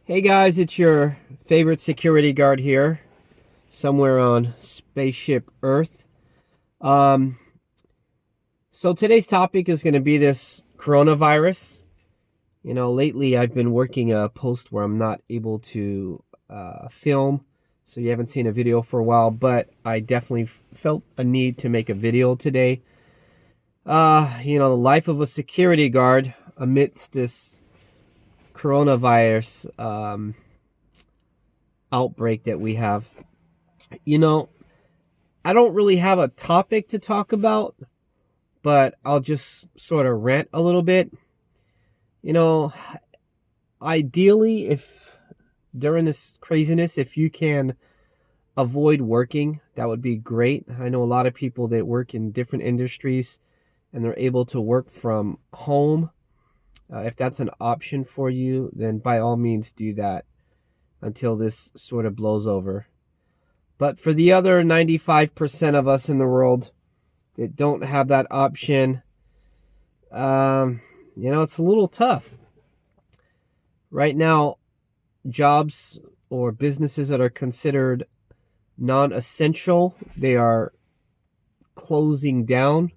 Hey guys, it's your favorite security guard here, somewhere on spaceship Earth. Um, so today's topic is going to be this coronavirus. Lately I've been working a post where I'm not able to film, so you haven't seen a video for a while, but I definitely felt a need to make a video today. The life of a security guard amidst this coronavirus outbreak that we have. You know, I don't really have a topic to talk about, but I'll just sort of rant a little bit. You know, Ideally, if during this craziness, if you can avoid working, that would be great. I know a lot of people that work in different industries and they're able to work from home. If that's an option for you, then by all means do that until this sort of blows over. But for the other 95% of us in the world that don't have that option, it's a little tough. Right now, jobs or businesses that are considered non-essential, they are closing down.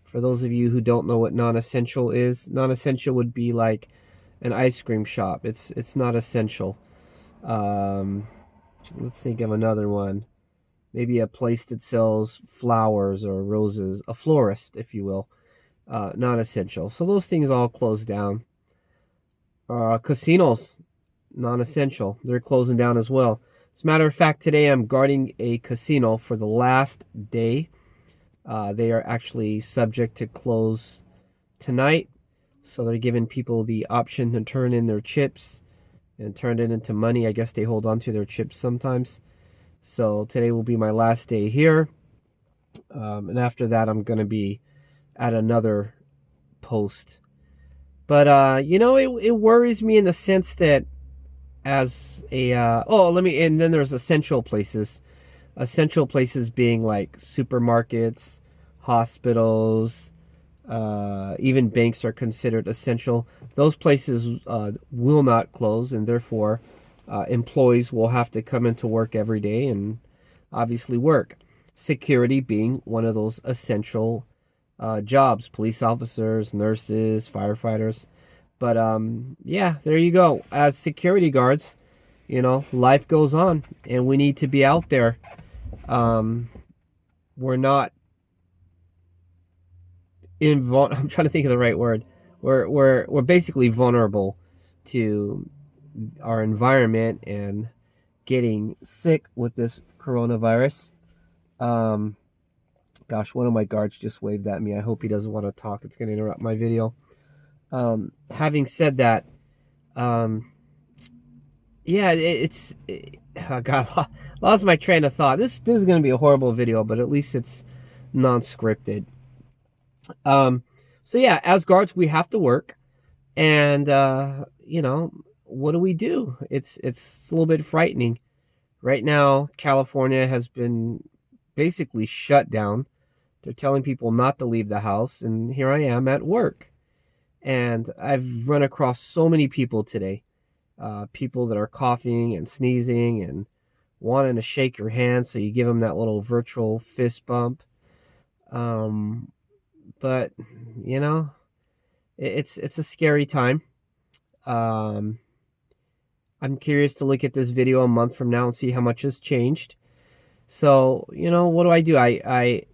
For those of you who don't know what non-essential is, non-essential would be like an ice cream shop. It's not essential. Let's think of another one. Maybe a place that sells flowers or roses, a florist, if you will. Not essential. So those things all closed down. Casinos, non-essential. They're closing down as well. As a matter of fact, today I'm guarding a casino for the last day. They are actually subject to close tonight. So they're giving people the option to turn in their chips and turn it into money. I guess they hold on to their chips sometimes. So today will be my last day here. And after that, I'm going to be at another post. But, it worries me in the sense that as a, and then there's essential places. Essential places being like supermarkets, hospitals, even banks are considered essential. Those places will not close, and therefore employees will have to come into work every day and obviously work. Security being one of those essential jobs, police officers, nurses, firefighters. But there you go. As security guards, life goes on and we need to be out there. We're not I'm trying to think of the right word. We're basically vulnerable to our environment and getting sick with this coronavirus. Gosh, one of my guards just waved at me. I hope he doesn't want to talk. It's going to interrupt my video. Having said that, I lost my train of thought. This is going to be a horrible video, but at least it's non-scripted. As guards, we have to work, and what do we do? It's a little bit frightening. Right now, California has been basically shut down. They're telling people not to leave the house, and here I am at work. And I've run across so many people today. People that are coughing and sneezing and wanting to shake your hand, so you give them that little virtual fist bump. But, it's a scary time. I'm curious to look at this video a month from now and see how much has changed. So, what do? I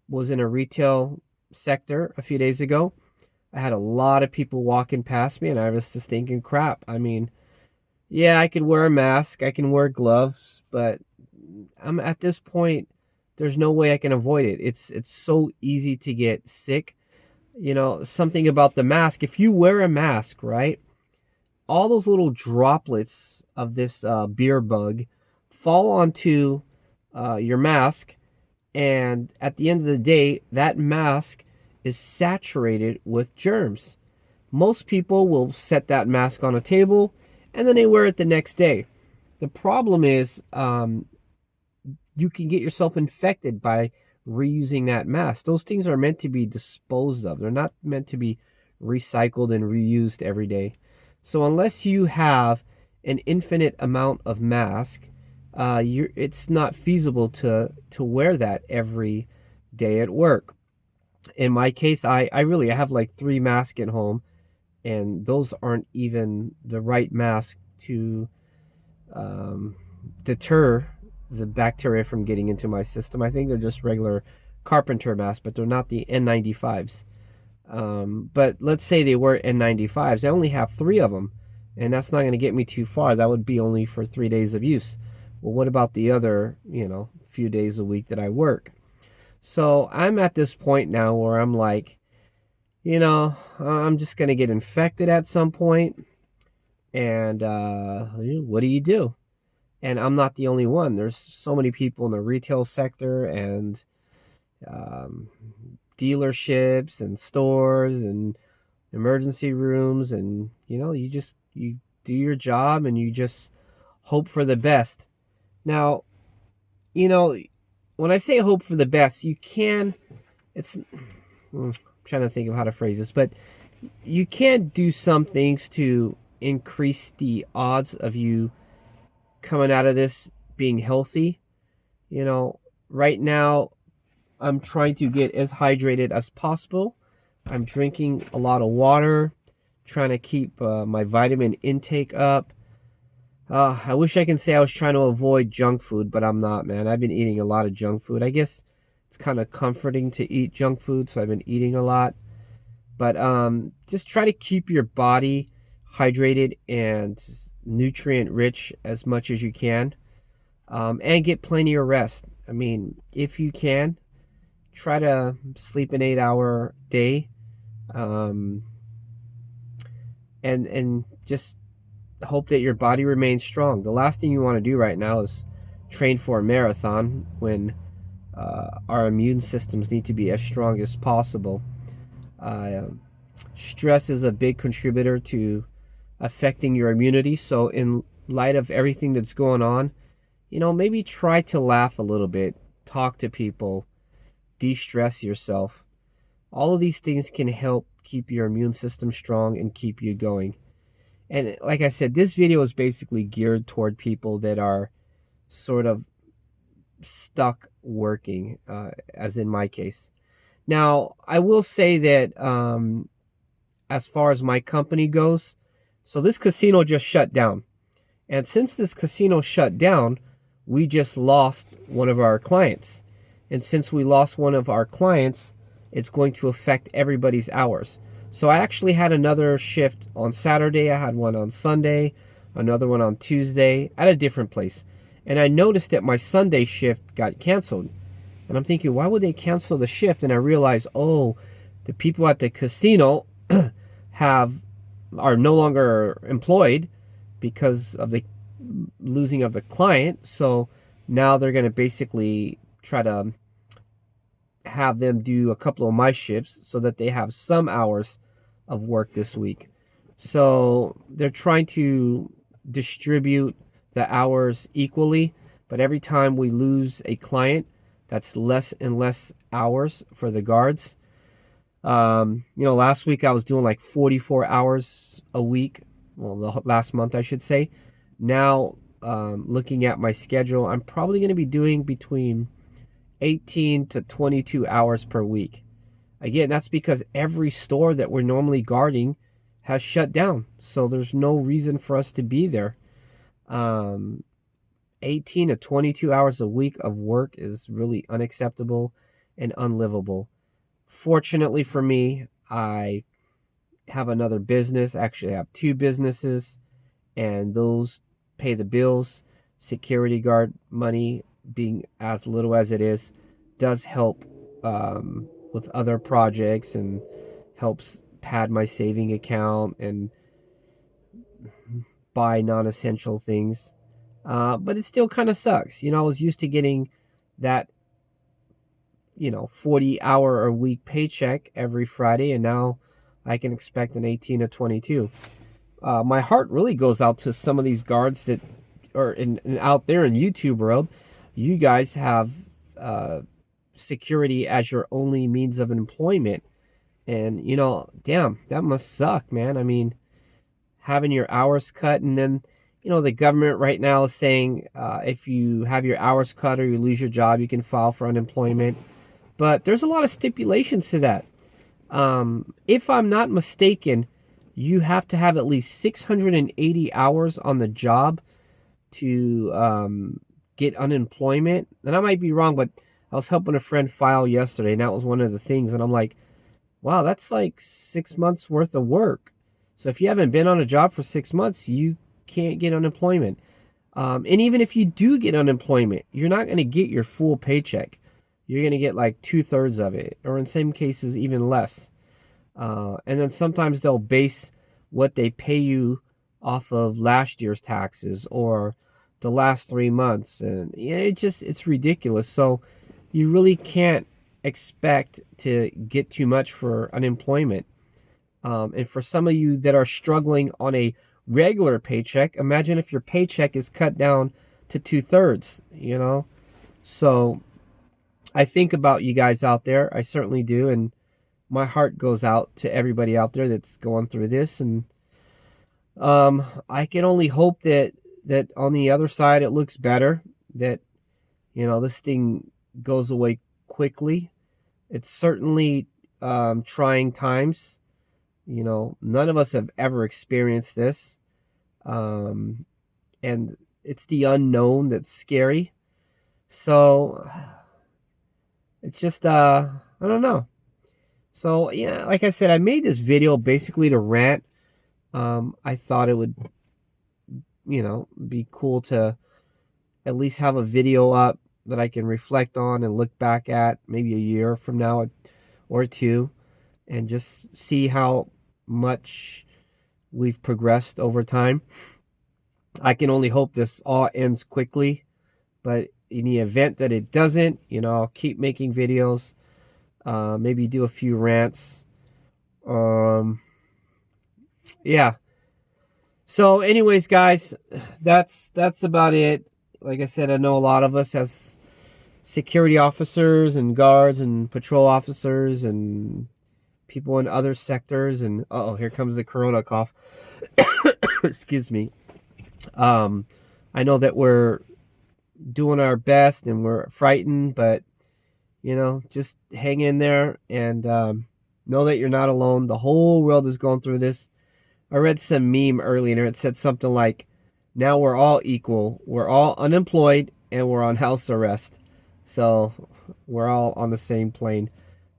was in a retail sector a few days ago. I had a lot of people walking past me and I was just thinking, crap. I mean, yeah, I could wear a mask, I can wear gloves, but I'm at this point, there's no way I can avoid it. It's so easy to get sick. Something about the mask. If you wear a mask, right, all those little droplets of this beer bug fall onto your mask, and at the end of the day, that mask is saturated with germs. Most people will set that mask on a table and then they wear it the next day. The problem is you can get yourself infected by reusing that mask. Those things are meant to be disposed of. They're not meant to be recycled and reused every day. So unless you have an infinite amount of mask, it's not feasible to wear that every day at work. In my case, I have like 3 masks at home, and those aren't even the right mask to um, deter the bacteria from getting into my system. I think they're just regular carpenter masks, but they're not the N95s. But let's say they were N95s. I only have 3 of them, and that's not going to get me too far. That would be only for 3 days of use. Well, what about the other, few days a week that I work? So I'm at this point now where I'm like, I'm just going to get infected at some point, and what do you do? And I'm not the only one. There's so many people in the retail sector and um, dealerships and stores and emergency rooms, and you do your job and you just hope for the best. Now, you know, when I say hope for the best, you can, it's, I'm trying to think of how to phrase this, but you can do some things to increase the odds of you coming out of this being healthy. Right now I'm trying to get as hydrated as possible. I'm drinking a lot of water, trying to keep my vitamin intake up. I wish I can say I was trying to avoid junk food, but I'm not, man. I've been eating a lot of junk food. I guess it's kind of comforting to eat junk food, so I've been eating a lot. But just try to keep your body hydrated and nutrient rich as much as you can, and get plenty of rest. I mean, if you can, try to sleep an 8-hour day, um, and just hope that your body remains strong. The last thing you want to do right now is train for a marathon when our immune systems need to be as strong as possible. Uh, Stress is a big contributor to affecting your immunity. So in light of everything that's going on, maybe try to laugh a little bit, talk to people, de-stress yourself. All of these things can help keep your immune system strong and keep you going. And like I said, this video is basically geared toward people that are sort of stuck working, as in my case. Now, I will say that as far as my company goes, so this casino just shut down. And since this casino shut down, we just lost one of our clients. And since we lost one of our clients, it's going to affect everybody's hours. So I actually had another shift on Saturday. I had one on Sunday, another one on Tuesday at a different place. And I noticed that my Sunday shift got canceled. And I'm thinking, why would they cancel the shift? And I realized, oh, the people at the casino are no longer employed because of the losing of the client. So now they're going to basically try to have them do a couple of my shifts so that they have some hours of work this week. So they're trying to distribute the hours equally, but every time we lose a client, that's less and less hours for the guards. Last week I was doing like 44 hours a week. Well, the last month I should say. Now, looking at my schedule, I'm probably going to be doing between 18 to 22 hours per week. Again, that's because every store that we're normally guarding has shut down. So there's no reason for us to be there. 18 to 22 hours a week of work is really unacceptable and unlivable. Fortunately for me, I have another business. Actually, I have 2 businesses, and those pay the bills. Security guard money, being as little as it is, does help with other projects and helps pad my saving account and buy non-essential things. But it still kind of sucks. I was used to getting that 40-hour a week paycheck every Friday, and now I can expect an 18 to 22. My heart really goes out to some of these guards that are out there in YouTube world. You guys have security as your only means of employment, and damn, that must suck, man. I mean, having your hours cut. And then, the government right now is saying if you have your hours cut or you lose your job, you can file for unemployment. But there's a lot of stipulations to that. If I'm not mistaken, you have to have at least 680 hours on the job to get unemployment. And I might be wrong, but I was helping a friend file yesterday, and that was one of the things. And I'm like, wow, that's like 6 months worth of work. So if you haven't been on a job for 6 months, you can't get unemployment. And even if you do get unemployment, you're not going to get your full paycheck. You're going to get like 2/3 of it, or in some cases, even less. And then sometimes they'll base what they pay you off of last year's taxes or the last 3 months. And it's ridiculous. So you really can't expect to get too much for unemployment. And for some of you that are struggling on a regular paycheck, imagine if your paycheck is cut down to 2/3, So I think about you guys out there. I certainly do. And my heart goes out to everybody out there that's going through this. And I can only hope that on the other side it looks better, that this thing goes away quickly. It's certainly trying times. None of us have ever experienced this, and it's the unknown that's scary. So it's just I don't know. So yeah, like I said, I made this video basically to rant. I thought it would be cool to at least have a video up that I can reflect on and look back at maybe a year from now or two, and just see how much we've progressed over time. I can only hope this all ends quickly, but in the event that it doesn't, I'll keep making videos, maybe do a few rants. Yeah. So anyways, guys, that's about it. Like I said, I know a lot of us as security officers and guards and patrol officers and people in other sectors. And here comes the corona cough. Excuse me. I know that we're doing our best and we're frightened, but just hang in there and know that you're not alone. The whole world is going through this. I read some meme earlier. It said something like, now we're all equal. We're all unemployed and we're on house arrest. So we're all on the same plane.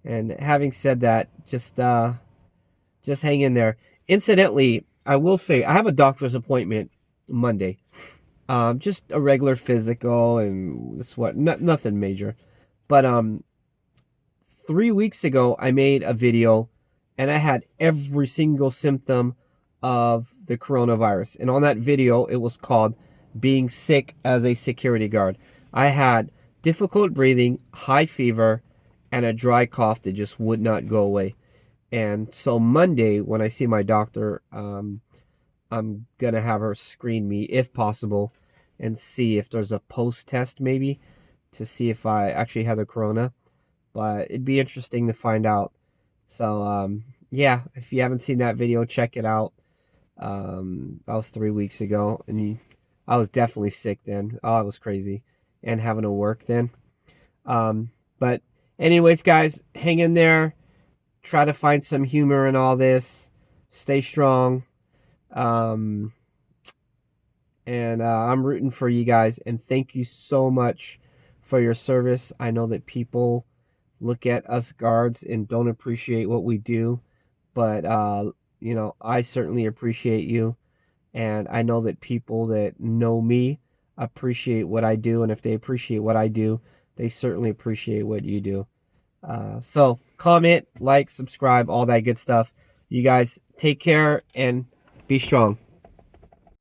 And having said that, just hang in there. Incidentally, I will say I have a doctor's appointment Monday. Just a regular physical and nothing major. But 3 weeks ago, I made a video and I had every single symptom of the coronavirus. And on that video, it was called Being Sick as a Security Guard. I had difficult breathing, high fever, and a dry cough that just would not go away. And so Monday, when I see my doctor, I'm going to have her screen me, if possible, and see if there's a post-test maybe to see if I actually have the corona. But it'd be interesting to find out. So, yeah, if you haven't seen that video, check it out. That was 3 weeks ago, and I was definitely sick then. Oh, it was crazy. And having to work then. But anyways, guys, hang in there. Try to find some humor in all this. Stay strong. And I'm rooting for you guys. And thank you so much for your service. I know that people look at us guards and don't appreciate what we do. But, I certainly appreciate you. And I know that people that know me appreciate what I do. And if they appreciate what I do, they certainly appreciate what you do. So comment, like, subscribe, all that good stuff. You guys take care and be strong.